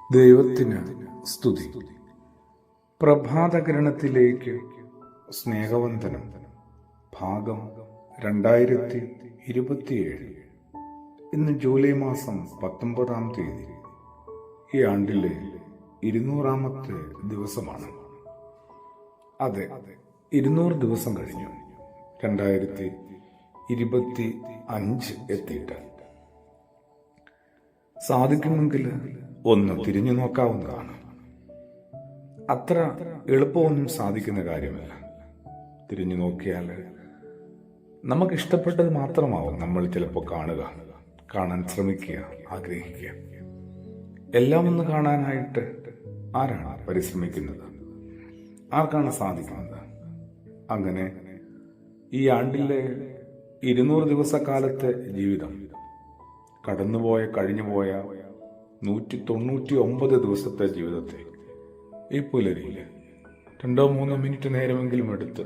ദൈവത്തിന് സ്തുതി. പ്രഭാതകിരണത്തിലേക്ക് സ്നേഹവന്ദനം. ഭാഗം 2027. ഇന്ന് ജൂലൈ മാസം 19-ാം തീയതി. ഈ ആണ്ടിലെ 200-ാമത്തെ ദിവസമാണ്. അതെ, 200 ദിവസം കഴിഞ്ഞു 2025 എത്തിയിട്ട്. സാധിക്കുമെങ്കിൽ ഒന്ന് തിരിഞ്ഞു നോക്കാവുന്നതാണ്. അത്ര എളുപ്പമൊന്നും സാധിക്കുന്ന കാര്യമല്ല. തിരിഞ്ഞു നോക്കിയാൽ നമുക്കിഷ്ടപ്പെട്ടത് മാത്രമാവും നമ്മൾ ചിലപ്പോൾ കാണാൻ ശ്രമിക്കുക, ആഗ്രഹിക്കുക. എല്ലാം ഒന്ന് കാണാനായിട്ട് ആരാണ് പരിശ്രമിക്കുന്നത്? ആർക്കാണ് സാധിക്കുന്നത്? അങ്ങനെ ഈ ആണ്ടിലെ 200 ദിവസക്കാലത്തെ ജീവിതം കഴിഞ്ഞുപോയ 199 ദിവസത്തെ ജീവിതത്തെ ഈ പുലരിയിൽ 2-3 മിനിറ്റ് നേരമെങ്കിലും എടുത്ത്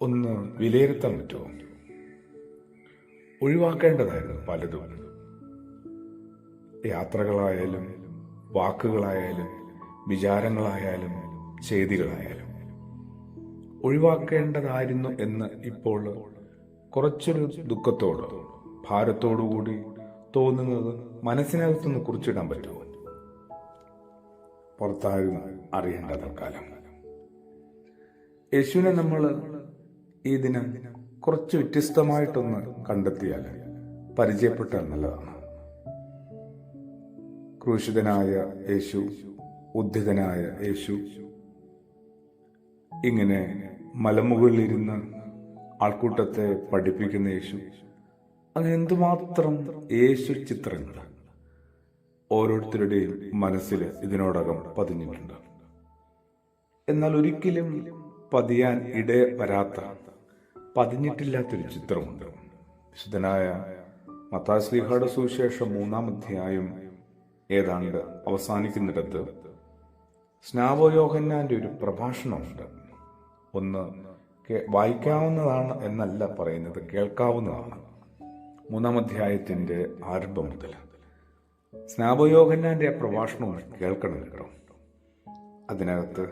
ഒന്ന് വിലയിരുത്താൻ പറ്റുമോ? ഒഴിവാക്കേണ്ടതായിരുന്നു പലതും. യാത്രകളായാലും, വാക്കുകളായാലും, വിചാരങ്ങളായാലും, ചെയ്തികളായാലും ഒഴിവാക്കേണ്ടതായിരുന്നു എന്ന് ഇപ്പോൾ കുറച്ചൊരു ദുഃഖത്തോടോ ഭാരത്തോടുകൂടി തോന്നുന്നത് മനസ്സിനകത്തൊന്ന് കുറിച്ചിടാൻ പറ്റുമോ? പുറത്താരും അറിയേണ്ട തൽക്കാലം. യേശുവിനെ നമ്മൾ ഈ ദിനം കുറച്ച് വ്യത്യസ്തമായിട്ടൊന്ന് കണ്ടെത്തിയാൽ, പരിചയപ്പെട്ടാൽ നല്ലതാണ്. ക്രൂശിതനായ യേശു, ഉദ്ധിതനായ യേശു, ഇങ്ങനെ മലമുകളിലിരുന്ന് ആൾക്കൂട്ടത്തെ പഠിപ്പിക്കുന്ന യേശു, അങ്ങനെ എന്തുമാത്രം യേശു ചിത്രങ്ങൾ ഓരോരുത്തരുടെയും മനസ്സിൽ ഇതിനോടകം പതിഞ്ഞിട്ടുണ്ട്. എന്നാൽ ഒരിക്കലും പതിയാൻ വരാത്ത, പതിഞ്ഞിട്ടില്ലാത്തൊരു ചിത്രമുണ്ട്. വിശുദ്ധനായ മത്തായി ശ്ലീഹായുടെ സുവിശേഷം 3-ാം അധ്യായം ഏതാണ്ട് അവസാനിക്കുന്നിടത്ത് സ്നാപക യോഹന്നാന്റെ ഒരു പ്രഭാഷണമുണ്ട്. ഒന്ന് വായിക്കാവുന്നതാണ് എന്നല്ല പറയുന്നത്, കേൾക്കാവുന്നതാണ്. 3-ാം അധ്യായത്തിന്റെ ആരംഭം മുതൽ സ്നാപക യോഹന്നാന്റെ ആ പ്രഭാഷണവും കേൾക്കണം കേട്ടോ. അതിനകത്ത്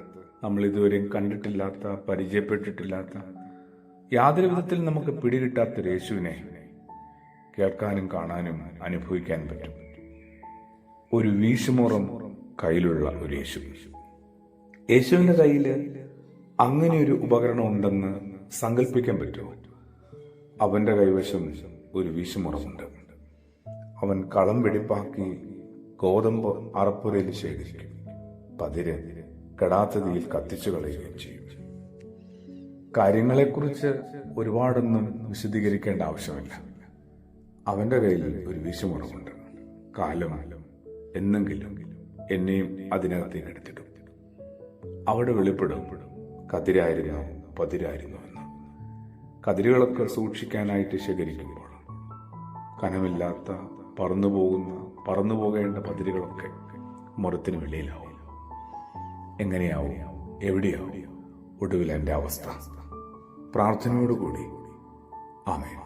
നമ്മൾ ഇതുവരെയും കണ്ടിട്ടില്ലാത്ത, പരിചയപ്പെട്ടിട്ടില്ലാത്ത, യാതൊരു വിധത്തിൽ നമുക്ക് പിടികിട്ടാത്തൊരു യേശുവിനെ കേൾക്കാനും കാണാനും അനുഭവിക്കാൻ പറ്റും. ഒരു വീശുമുറം കയ്യിലുള്ള ഒരു യേശു. യേശുവിന്റെ കയ്യിൽ അങ്ങനെ ഒരു ഉപകരണം ഉണ്ടെന്ന് സങ്കല്പിക്കാൻ പറ്റുമോ? അവന്റെ കൈവശം ഒരു വീശുമുറമുണ്ട്. അവൻ കളം വെടിപ്പാക്കി ഗോതമ്പ് അറപ്പുരയിൽ ശേഖരിക്കും, പതിര് കെടാത്ത തീയിൽ കത്തിച്ചു കളയുകയും ചെയ്യും. കാര്യങ്ങളെക്കുറിച്ച് ഒരുപാടൊന്നും വിശദീകരിക്കേണ്ട ആവശ്യമില്ല. അവന്റെ കയ്യിൽ ഒരു വീശുമുറമുണ്ട്. കാലം എന്നെങ്കിലും എന്നെയും അതിനകത്തേക്ക് എടുത്തിടും. അവിടെ വെളിപ്പെടും കതിരായിരുന്നോ പതിരായിരുന്നോ എന്ന്. കതിരുകളൊക്കെ സൂക്ഷിക്കാനായിട്ട് ശേഖരിക്കുമ്പോൾ കനമില്ലാത്ത പറന്നു പോകേണ്ട പതിരുകളൊക്കെ മുറത്തിന് വെളിയിലാവും. എങ്ങനെയാവും? എവിടെയാവും? ഒടുവിൽ എൻ്റെ അവസ്ഥ? പ്രാർത്ഥനയോടുകൂടി ആമേൻ.